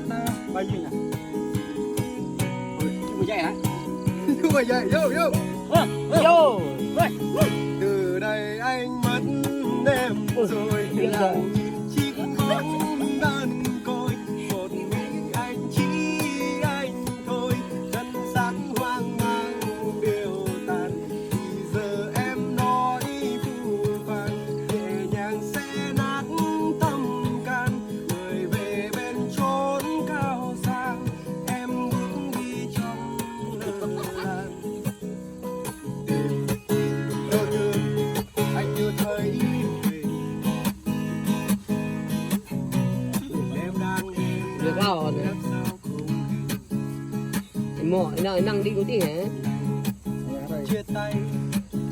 sát bao nhiêu nhỉ? Chú dậy hả? Chú mày dậy, vô. Vô. Từ đây anh mất em rồi lặng nhìn chiếc bóng đơn côi, một mình anh chỉ anh thôi, thân xác hoang mang điều tàn. Thì giờ em nói phũ phàng, nhẹ nhàng sẽ nát tâm can, người về bên chốn cao sang, em bước đi trong lơ là. Đôi như anh như thấy được rồi mỏi nơi năng đi có tí hả chia tay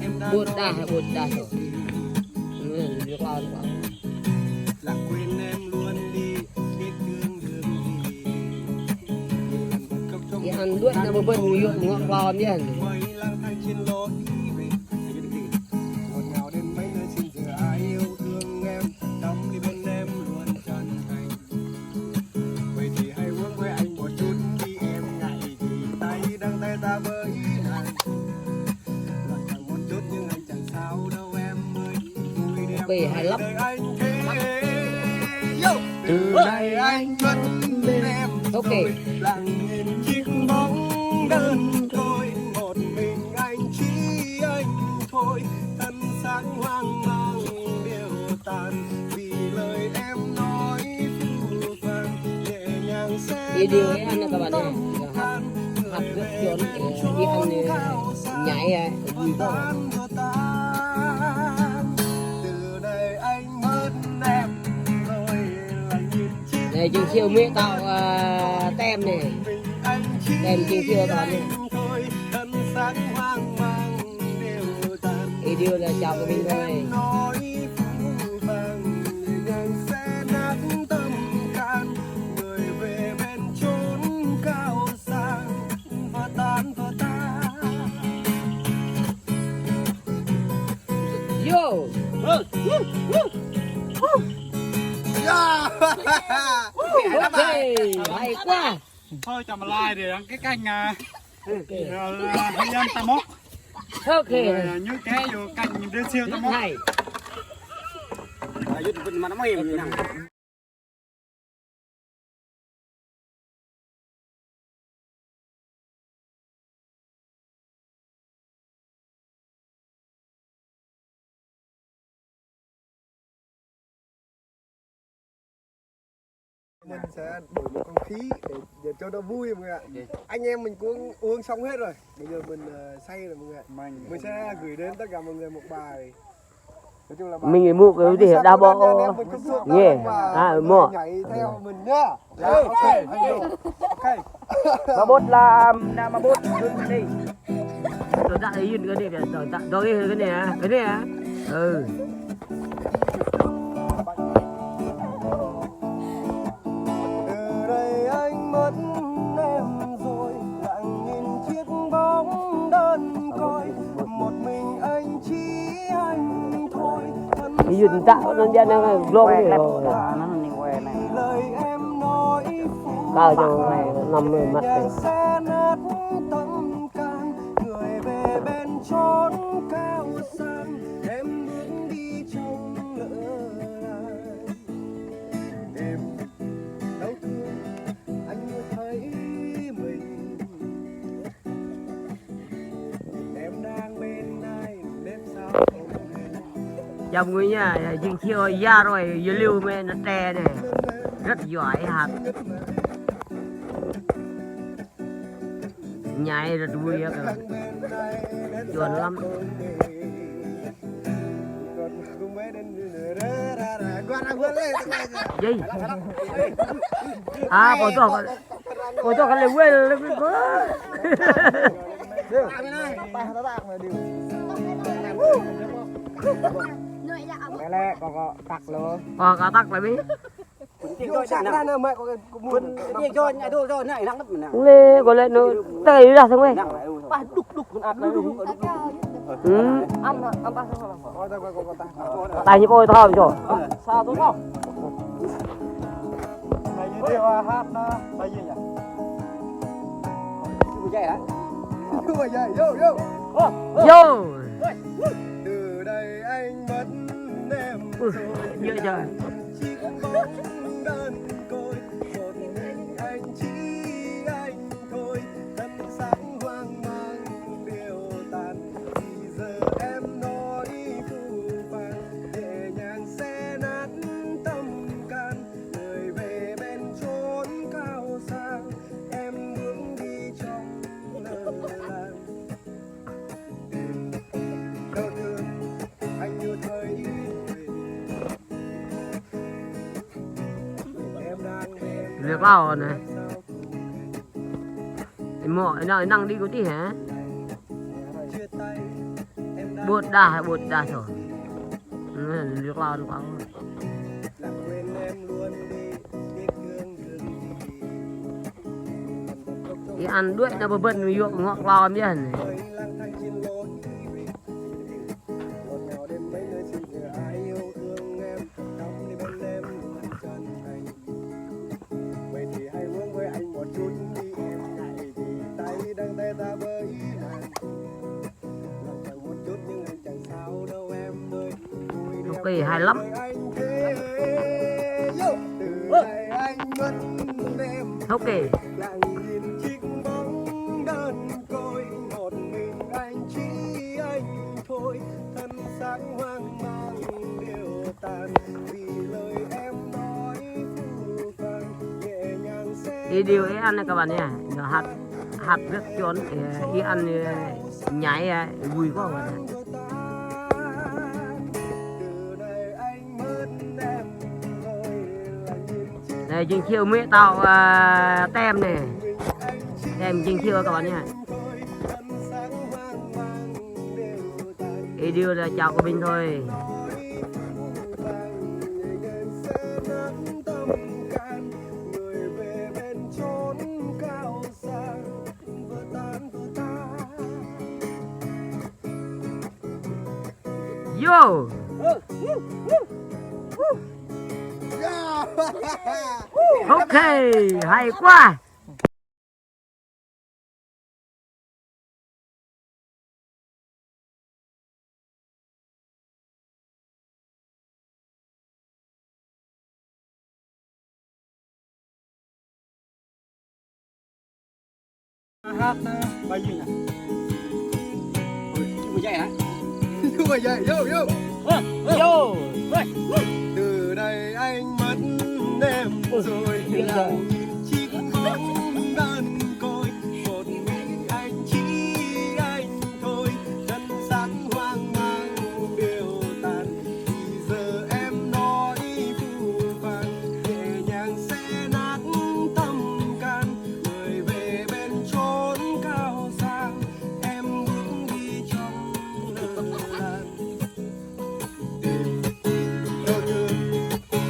em đã buồn đà rồi được rồi là quên em luôn đi biết thương đường gì ăn đuổi nó bơi nhượng ngọn bò biết quay lang thang trên lối về ngọt ngào đến mấy nơi xin giờ ai yêu thương em đắm đi bên em luôn chân thành. Vậy thì hãy hướng với anh một chút đi em ngại thì tay đang tay ta với anh lại càng một chút nhưng anh chẳng sao đâu em ơi vui đẹp về hay lắm anh thế. Từ nay anh mất em ok lặng nhìn chiếc bóng đơn côi, một mình anh chỉ anh thôi, thân xác hoang mang điều tàn vì lời em nói phũ phàng, nhẹ nhàng sẽ đi điều ấy ăn là các bạn này hạt rất chuẩn đi ăn nhảy vui không từ đây anh mất em rồi lại nhìn chiếc này chừng chiều mới tạo tem này tem chừng chiều toàn này ý điều là chào của mình thôi vô ok hay quá Thôi chào mà like để cái canh hay nhân ta móc. ok Rồi như cái vô canh đưa siêu ta móc. này Mà nó mềm như nào. Mình sẽ đổi một không khí để cho nó vui mọi người ạ. Anh em mình cũng uống xong hết rồi. Bây giờ mình say rồi mọi người ạ. Mình sẽ gửi đến tất cả mọi người một bài. Nói chung là bài mình mua cái gì đau bộ nghe mua nhảy theo mình nhá. Ok. mà bút là mà bút đi rồi đặt ý cái này rồi đặt đó cái này à ừ Từ đây anh mất em rồi, lặng nhìn chiếc bóng đơn côi, một mình anh chỉ anh thôi. cái gì tạo nó ra nó lông thì Lời em nói cao cho nằm mặt này sẽ nát tâm can, người về bên chốn cao sang, em bước đi trong lỡ làng. Em đau thương anh như thấy mình, em đang bên ai đêm sao không hề. trong người nhà chừng chiều ra rồi dưới lưu men nó tre này rất giỏi hạt nhảy rất vui á các bạn chuẩn lắm gì à bỏ cho cái này quên lẹ có tắc luôn. còn có tắc lại biết Vô sạc ra nè mẹ có cái Quân đi cho nhảy đôi rồi nhảy nặng lắm mình nào. lên có lên nó tay ra xong rồi Ba đục con áp đục. ăn ba tay như tôi thòm rồi sao tốt không? Bây giờ hát nó bao nhiêu nhỉ? Chú dạy hả? Chú mà dạy, vô, vô. Vô. Từ đây anh mất em rồi. Nhớ chưa? Chiếc bóng đơn côi, một mình anh chỉ anh thôi. Thân xác hoang mang điều tàn. Thì giờ em nói phù phàng, nhẹ nhàng sẽ nát tâm can. Người về bên chốn cao sang, em bước đi trong lơ làng. Đau thương anh như thấy em đang về Việc lao này. Mỏ nào năng đi có tí hả? chia tay em đã Bột đà rồi. Việc lao được không? làm quên em luôn đi biết thương đừng Đi ăn đuổi nó bận người yêu ngọt lao em biết hả? người lang thang trên lối về ngọt ngào đêm mấy nơi xin giờ ai yêu thương em cắm đi bên em luôn chân thành. Vậy thì hãy hướng với anh một chút đi em ngại thì tay đang tay ta với nàng. Lòng chẳng một chút nhưng anh chẳng sao đâu em ơi. Vui Ok, đẹp hay lắm. với anh thế. Yo! Từ đây anh mất em Ok. lặng nhìn chiếc bóng đơn côi, một mình anh chỉ anh thôi. Thân xác hoang mang điều tàn vì lời em nói phù phàng, nhẹ nhàng sẽ Đi điều ấy ăn này các bạn nhé. Nó hạt rất trốn đi ăn nhái vui quá các bạn. tan. Từ đây anh mất em rồi là nhìn chiếc Đây Trinh Chiêu mẹ tao tem này. mình anh chỉ Tem Trinh Chiêu các bạn nhé. thôi. Thân xác hoang mang điều tàn Đi điều là chào của mình thôi. Yo. Ok, hay quá. Hát nó bao nhiêu nhỉ? Chú dạy hả? Chú mà dạy, vô, vô. Yo. Từ đây anh mất em rồi lặng nhìn chiếc bóng đơn côi, một mình anh chỉ anh thôi. Thân xác hoang mang điều tàn thì giờ em nói phù phàng, nhẹ nhàng sẽ nát tâm can. Người về bên chốn cao sang, em bước đi trong lơ làng. Đau thương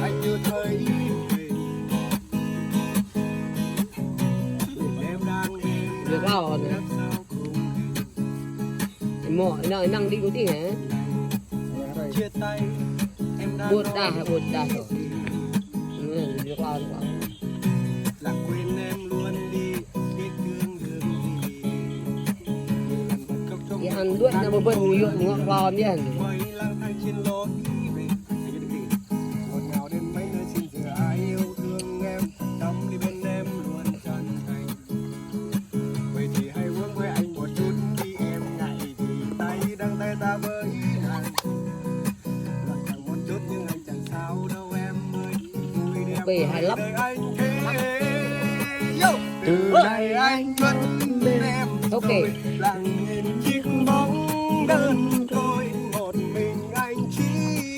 anh như thấy về em đang em Việc lao này. sao không Mỏ nào năng đi có tí hả? chia tay em đã Bột nói đà rồi. Việc lao được không? là quên em luôn đi biết thương đừng gì. Đi ăn đuổi nó bận người yêu ngọt lao em biết hả? Quay lang thang trên lối về ngọt ngào đêm mấy nơi xin giờ ai yêu thương em cắm đi bên em luôn chân thành. Vậy thì hãy hướng với anh một chút đi em ngại thì tay đang tay ta với nàng. Lòng chẳng một chút nhưng anh chẳng sao đâu em ơi. Vui đẹp Ok, hay lắm. đời anh thế. Yo! Từ đây anh mất em Ok. rồi lặng nhìn chiếc bóng đơn côi, một mình anh chỉ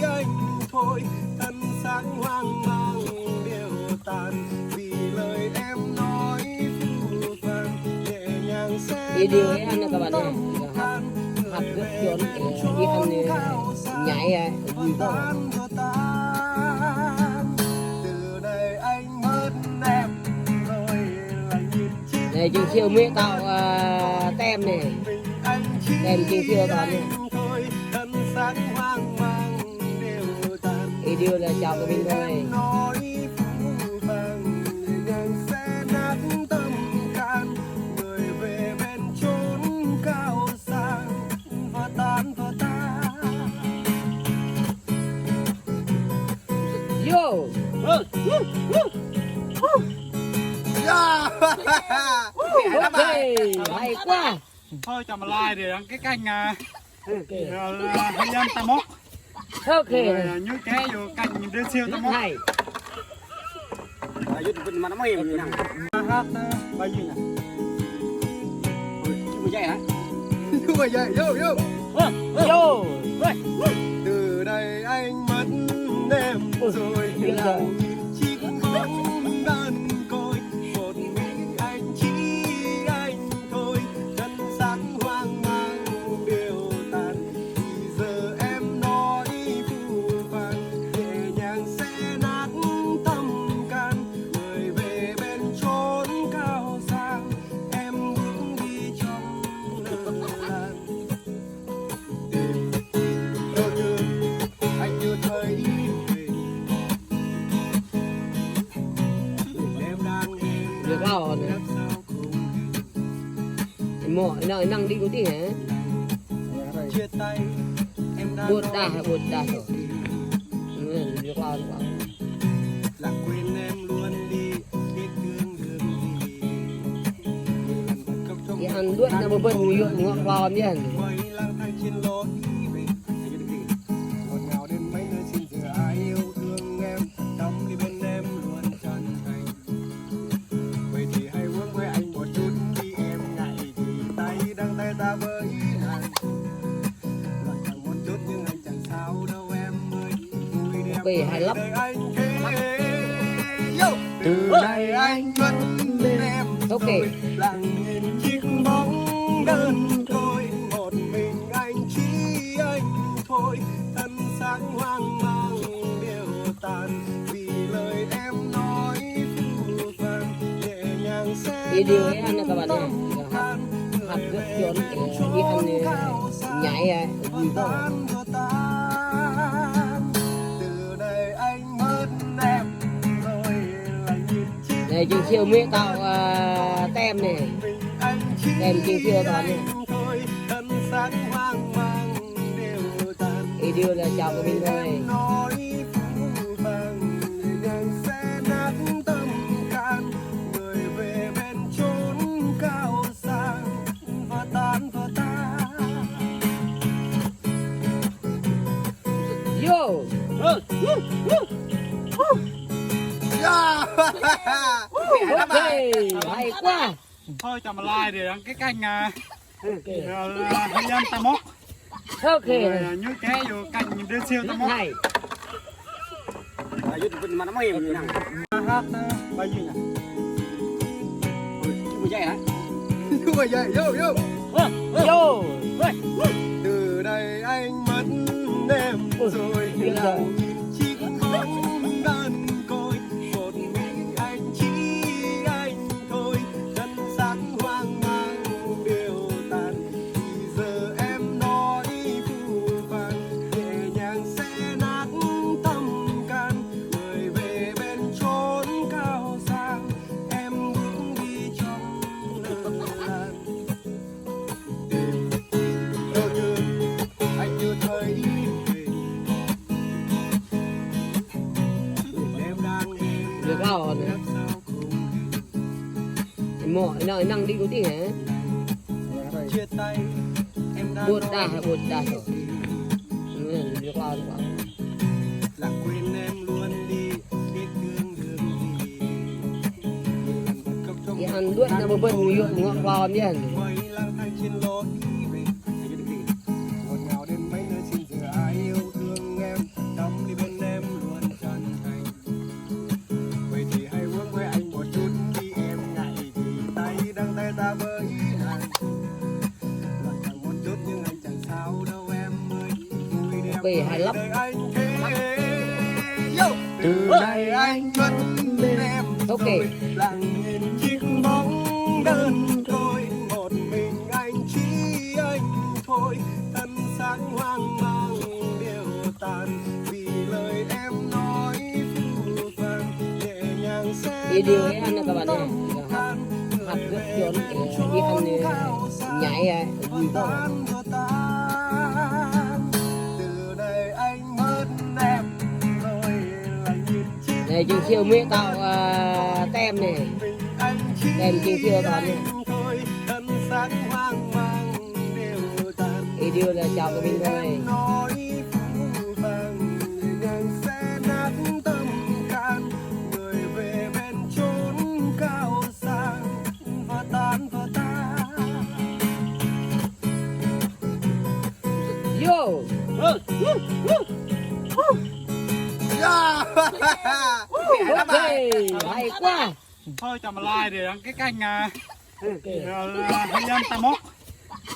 anh thôi. Thân xác hoang mang điều tàn vì lời em nói phù phàng, nhẹ nhàng sẽ Đi điều ấy ăn này các bạn nhé. Hạt rất trốn đi ăn nhái vui quá các bạn. Từ đây anh mất em rồi là nhìn chiếc Đây Trinh Chiêu mẹ tao tem này. mình anh chỉ Tem Trinh Chiêu các bạn nhé. thôi. Thân xác hoang mang điều tàn Đi điều là chào của mình thôi. nói phũ phàng, nhẹ Ok, hay quá. Thôi chồng mà lai để ăn cái canh Ok, hay ăn ta mốc. ok. Rồi như cái vô canh đưa siêu ta mốc. Hay. Ayo bên mana mau em nang. Hát bao nhiêu nhỉ? Cuma vậy hả? Cuma vậy, vô vô. Vô. Từ đây anh mất em rồi lặng nhìn chiếc bóng đơn côi, một mình anh chỉ anh thôi, chân sáng hoang mang điều tàn. Thì giờ em nói phù phàng nhẹ nhàng sẽ nát tâm can, người về bên chốn cao sang em bước đi trong lơ là. Đâu như anh như thấy mình em đang Được rồi. làm sao cùng Mọi nơi năng đi có tí hả? chia tay em đang Buồn đà nói rồi. Được rồi. là quên em luôn đi biết thương đường gì. Cái ăn đuốt nó bên người yêu ngọt lò nhé. Quay lang thang trên lối về ngọt ngào đến mấy nơi xin giờ ai yêu thương em đắm đi bên em luôn chân thành. Vậy thì hãy hướng với anh một chút đi em ngại thì tay đang tay ta với anh. Lời chẳng muốn chút nhưng anh chẳng sao đâu em ơi. Vui đẹp Bể hay lắm. đời anh thế. Từ nay anh vẫn bên em Ok. rồi lặng nhìn chiếc bóng đơn côi, một mình anh chỉ anh thôi, thân xác hoang mang đều tàn vì lời em nói phù phàng nhẹ nhàng sẽ Đi điều ấy ăn các bạn này. Học rất chuẩn đi ăn nhảy vui không? Từ đây anh mất em rồi lại nhìn chiếc Này chừng siêu mẹ tạo tem này. mình anh chỉ Tem chừng siêu toàn này. thôi, thân xác hoang mang đều tàn. Đi điều là chào của mình thôi. Em nói phũ phàng nhẹ nhàng sẽ nát tâm can, người về bên chốn cao sang và tan. Vô. Ok, hay quá. Thôi chồng mà lai để ăn cái canh Ok, hay ăn ta mốc. ok. Rồi như cái vô canh đưa siêu ta mốc. Hay. Ayo bên mana mau em nang. Hát bao nhiêu nhỉ? Cuma vậy hả? Cuma vậy, vô vô. Vô. Từ đây anh mất em rồi lặng nhìn chiếc bóng đơn côi, một mình anh chỉ anh thôi, chân sáng hoang mang điều tàn. Thì giờ em nói phù phàng nhẹ nhàng sẽ nát tâm can, người về bên chốn cao sang em bước đi trong lơ là. Đâu như anh như thấy mình em đang Được rồi. làm sao cùng Mọi nơi năng đi có tí hả? chia tay em đang Buồn nói đà rồi. Được rồi. là quên em luôn đi biết thương đường gì. Cái ăn đuốt nó bên người yêu ngọt lò nhé. Quay lang thang trên lối về ngọt ngào đến mấy nơi xin giờ ai yêu thương em đắm đi bên em luôn chân thành. Vậy thì hãy hướng với anh một chút đi em ngại thì tay đang tay ta với anh. Lời chẳng muốn chút nhưng anh chẳng sao đâu em ơi. Vui đẹp Bể hay lắm. đời anh thế. Từ nay anh vẫn bên em Ok. rồi lặng nhìn chiếc bóng đơn côi, một mình anh chỉ anh thôi, thân xác hoang mang đều tàn vì lời em nói phù phàng nhẹ nhàng sẽ Đi điều ấy ăn các bạn này. Học rất chuẩn đi ăn nhảy vui không? Từ đây anh mất em rồi lại nhìn chiếc Này chừng siêu mẹ tạo tem này. mình anh Em chịu siêu toàn này. thôi thân xác hoang mang đều tàn Ý điều là chào của mình thôi. nói phũ phàng ngang xe nát tâm can người về bên chốn cao sang và tan Yo. Ok, hay quá. Thôi cho mà like để cái canh Ok. hơi âm ta móc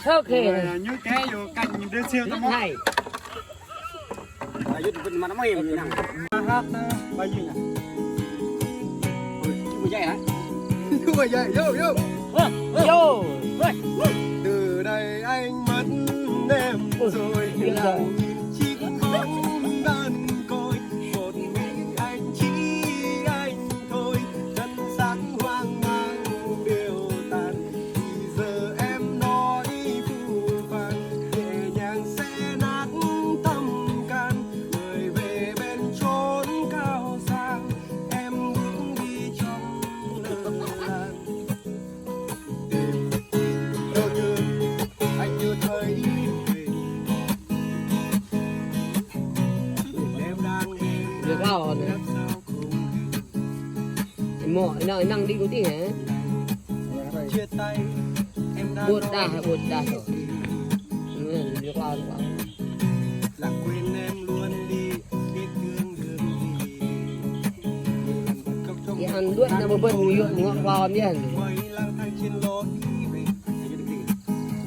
Ok. rồi như cái vô canh đưa siêu ta Rất móc hay. mà nó mềm như nào hát bao nhiêu nhỉ? chưa dậy hả chưa dậy vô Yo. từ đây anh mất em rồi biết rồi. lặng nhìn chiếc bóng đơn côi một mình anh chỉ anh thôi thân xác hoang mang đều tàn thì giờ em nói phũ phàng nhẹ nhàng sẽ nát tâm can người về bên chốn cao sang em bước đi trong lơ là đôi đường anh như thấy về em đang bên Được rồi. em sao không Mọi nơi năng đi có tiếng hả? chia tay em đã Buồn đà nói buồn đà rồi. đi. Được rồi. Là quên em luôn đi biết thương đường gì lần bật khóc trong Cái ăn đuôi nó bơ nhuộm ngọn bò nhỉ. quay lang thang trên lối về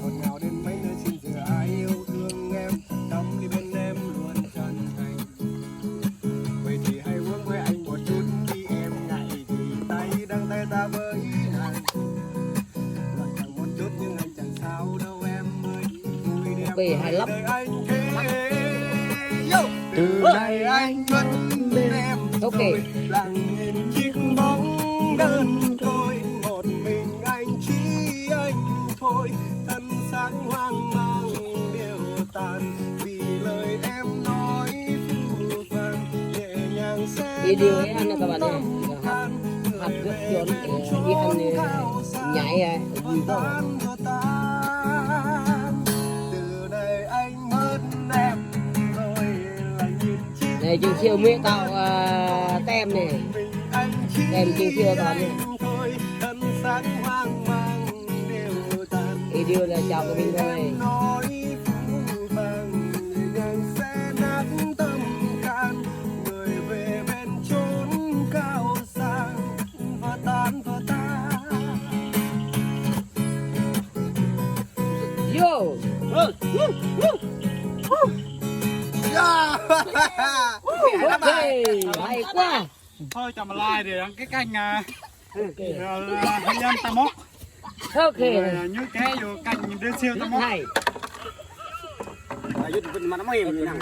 ngọt ngào đến mấy nơi xin giờ ai yêu thương em tâm đi bên em luôn chân thành vậy thì hãy uống với anh một chút đi em ngại thì tay đang tay ta với anh lại chẳng một chút nhưng anh chẳng sao đâu em ơi vui đẹp Về hay lắm. đời anh thế từ nay anh vẫn bên em Ok. rồi lặng nhìn chiếc bóng đơn côi một mình anh chỉ anh thôi thân xác hoang mang đều tàn vì lời em nói phũ phàng nhẹ nhàng sẽ Đi điều ấy ăn nè các bạn nha. Hạt rất chuẩn đi ăn nhảy vui quá. từ đây anh mất em rồi lại nhìn chiếc Này chừng chiều mới tạo tem này. mình anh chỉ Em chừng chiều toàn này. thôi thân xác hoang mang đều tàn Ý điều là chào của mình thôi. nói phũ phàng ngang sẽ nát tâm can người về bên chốn cao sang và tan Yo. Ok, hay quá. thôi cho mà like để cái canh Ok. hơi âm ta móc Ok. rồi như cái vô canh đưa siêu ta Rất móc hay. mà nó mềm như nào